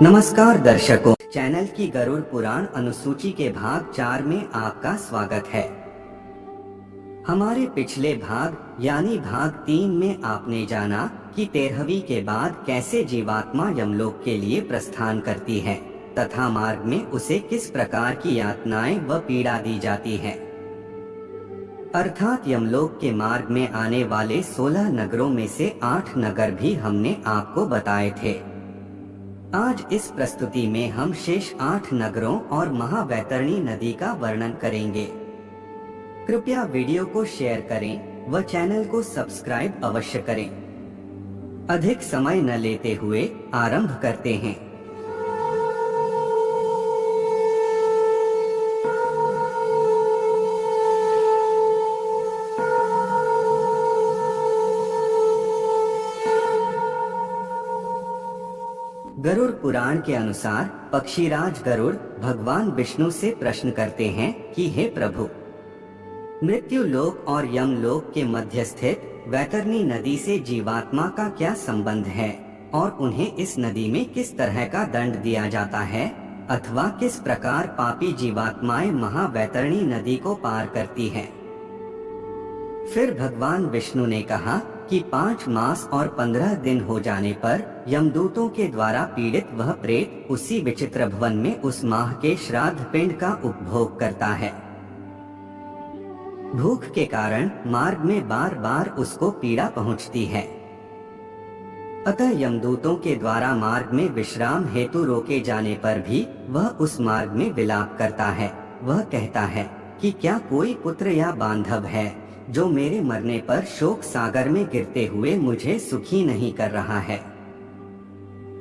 नमस्कार दर्शकों, चैनल की गरुड़ पुराण अनुसूची के भाग 4 में आपका स्वागत है। हमारे पिछले भाग यानी भाग 3 में आपने जाना कि 13वीं के बाद कैसे जीवात्मा यमलोक के लिए प्रस्थान करती है तथा मार्ग में उसे किस प्रकार की यातनाएं व पीड़ा दी जाती है। अर्थात यमलोक के मार्ग में आने वाले 16 नगरों में से 8 नगर भी हमने आपको बताए थे। आज इस प्रस्तुति में हम शेष 8 नगरों और महावैतरणी नदी का वर्णन करेंगे। कृपया वीडियो को शेयर करें व चैनल को सब्सक्राइब अवश्य करें। अधिक समय न लेते हुए आरंभ करते हैं। गरुड़ पुराण के अनुसार पक्षीराज गरुड़ भगवान विष्णु से प्रश्न करते हैं कि हे प्रभु, मृत्यु लोक और यम लोक के मध्य स्थित वैतरणी नदी से जीवात्मा का क्या संबंध है और उन्हें इस नदी में किस तरह का दंड दिया जाता है अथवा किस प्रकार पापी जीवात्माएं महावैतरणी नदी को पार करती हैं। फिर भगवान विष्णु ने कहा कि 5 मास और 15 दिन हो जाने पर यमदूतों के द्वारा पीड़ित वह प्रेत उसी विचित्र भवन में उस माह के श्राद्ध पिंड का उपभोग करता है। भूख के कारण मार्ग में बार बार उसको पीड़ा पहुंचती है। अतः यमदूतों के द्वारा मार्ग में विश्राम हेतु रोके जाने पर भी वह उस मार्ग में विलाप करता है। वह कहता है कि क्या कोई पुत्र या बांधव है जो मेरे मरने पर शोक सागर में गिरते हुए मुझे सुखी नहीं कर रहा है।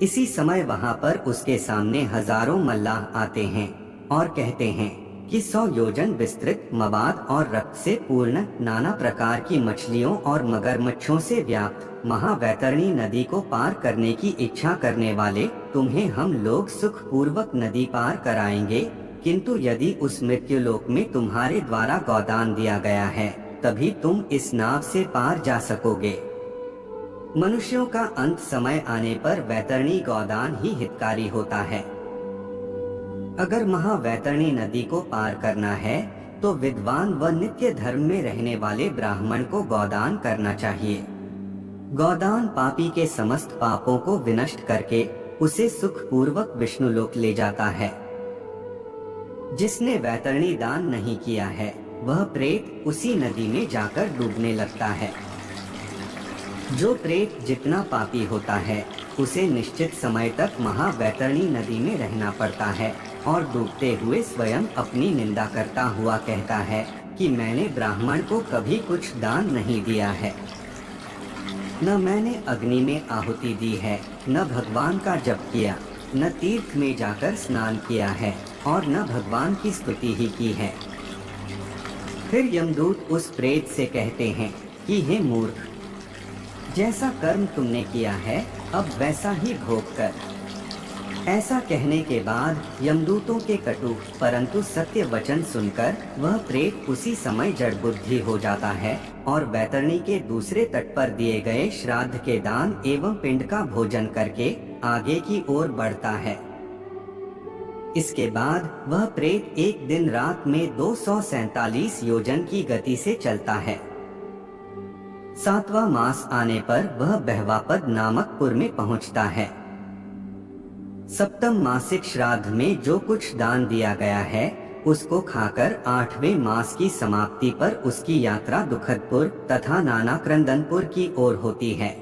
इसी समय वहां पर उसके सामने हजारों मल्लाह आते हैं और कहते हैं कि 100 योजन विस्तृत मवाद और रक्त से पूर्ण नाना प्रकार की मछलियों और मगरमच्छों से व्याप्त महावैतरणी नदी को पार करने की इच्छा करने वाले तुम्हें हम लोग सुख पूर्वक नदी पार कराएंगे, किंतु यदि उस मृत्यु लोक में तुम्हारे द्वारा गोदान दिया गया है तभी तुम इस नाव से पार जा सकोगे। मनुष्यों का अंत समय आने पर वैतरणी गोदान ही हितकारी होता है। अगर महावैतरणी नदी को पार करना है तो विद्वान व नित्य धर्म में रहने वाले ब्राह्मण को गोदान करना चाहिए। गोदान पापी के समस्त पापों को विनष्ट करके उसे सुख पूर्वक विष्णुलोक ले जाता है। जिसने वैतरणी दान नहीं किया है वह प्रेत उसी नदी में जाकर डूबने लगता है। जो प्रेत जितना पापी होता है उसे निश्चित समय तक महावैतरणी नदी में रहना पड़ता है और डूबते हुए स्वयं अपनी निंदा करता हुआ कहता है कि मैंने ब्राह्मण को कभी कुछ दान नहीं दिया है, न मैंने अग्नि में आहुति दी है, न भगवान का जप किया, न तीर्थ में जाकर स्नान किया है और न भगवान की स्तुति ही की है। फिर यमदूत उस प्रेत से कहते हैं कि हे मूर्ख, जैसा कर्म तुमने किया है अब वैसा ही भोग कर। ऐसा कहने के बाद यमदूतों के कटु परंतु सत्य वचन सुनकर वह प्रेत उसी समय जड़ बुद्धि हो जाता है और वैतरणी के दूसरे तट पर दिए गए श्राद्ध के दान एवं पिंड का भोजन करके आगे की ओर बढ़ता है। इसके बाद वह प्रेत एक दिन रात में 247 योजन की गति से चलता है। 7वां मास आने पर वह बहवापद नामक पुर में पहुंचता है। 7म मासिक श्राद्ध में जो कुछ दान दिया गया है उसको खाकर 8वें मास की समाप्ति पर उसकी यात्रा दुखदपुर तथा नाना क्रंदनपुर की ओर होती है।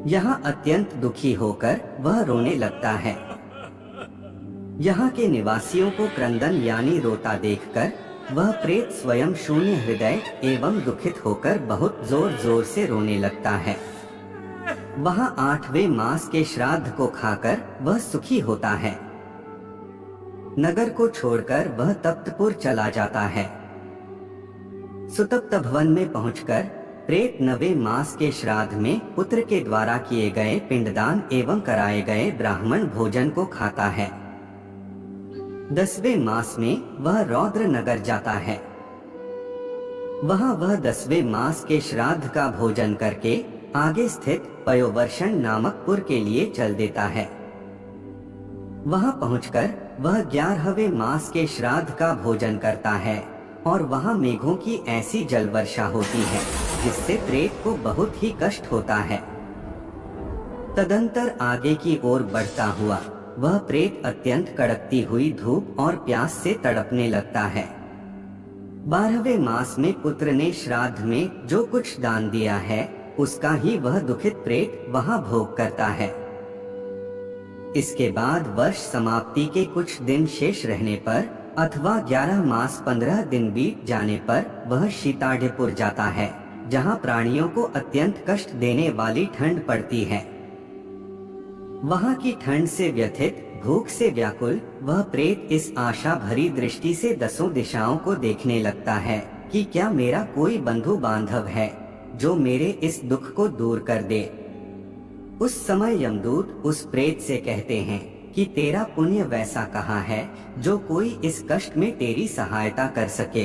यहाँ अत्यंत दुखी होकर वह रोने लगता है। यहाँ के निवासियों को क्रंदन यानी रोता देखकर वह प्रेत स्वयं शून्य हृदय एवं दुखित होकर बहुत जोर जोर से रोने लगता है। वहाँ 8वें मास के श्राद्ध को खाकर वह सुखी होता है। नगर को छोड़कर वह तप्तपुर चला जाता है। सुतप्त भवन में पहुंचकर प्रेत 9वें मास के श्राद्ध में पुत्र के द्वारा किए गए पिंडदान एवं कराए गए ब्राह्मण भोजन को खाता है। 10वें मास में वह रौद्र नगर जाता है। वहाँ वह 10वें मास के श्राद्ध का भोजन करके आगे स्थित पयोवर्षण नामक पुर के लिए चल देता है। वहां पहुंचकर वह 11वें मास के श्राद्ध का भोजन करता है और वहां मेघों की ऐसी जल वर्षा होती है जिससे प्रेत को बहुत ही कष्ट होता है। तदंतर आगे की ओर बढ़ता हुआ वह प्रेत अत्यंत कड़कती हुई धूप और प्यास से तड़पने लगता है। 12वें मास में पुत्र ने श्राद्ध में जो कुछ दान दिया है उसका ही वह दुखित प्रेत वहां भोग करता है। इसके बाद वर्ष समाप्ति के कुछ दिन शेष रहने पर अथवा 11 मास 15 दिन बीत जाने पर वह शीताढ़पुर जाता है जहां प्राणियों को अत्यंत कष्ट देने वाली ठंड पड़ती है। वहां की ठंड से व्यथित, भूख से व्याकुल वह प्रेत इस आशा भरी दृष्टि से दसों दिशाओं को देखने लगता है कि क्या मेरा कोई बंधु बांधव है जो मेरे इस दुख को दूर कर दे। उस समय यमदूत उस प्रेत से कहते हैं कि तेरा पुण्य वैसा कहाँ है जो कोई इस कष्ट में तेरी सहायता कर सके।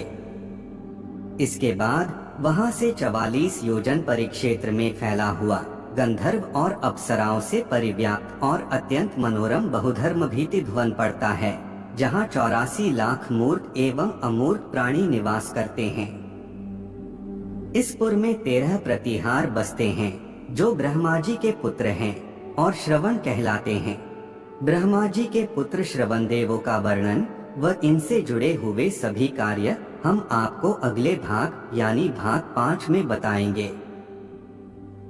इसके बाद वहां से 44 योजन परिक्षेत्र में फैला हुआ गंधर्व और अप्सराओं से परिव्याप्त और अत्यंत मनोरम बहुधर्म भीति भवन पड़ता है जहां 84 लाख मूर्त एवं अमूर्त प्राणी निवास करते हैं। इस पुर में 13 प्रतिहार बसते हैं जो ब्रह्मा जी के पुत्र हैं और श्रवण कहलाते हैं। ब्रह्मा जी के पुत्र श्रवण देवों का वर्णन व इनसे जुड़े हुए सभी कार्य हम आपको अगले भाग यानी भाग 5 में बताएंगे।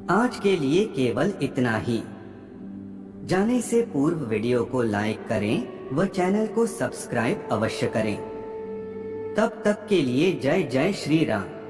आज के लिए केवल इतना ही। जाने से पूर्व वीडियो को लाइक करें व चैनल को सब्सक्राइब अवश्य करें। तब तक के लिए जय जय श्री राम।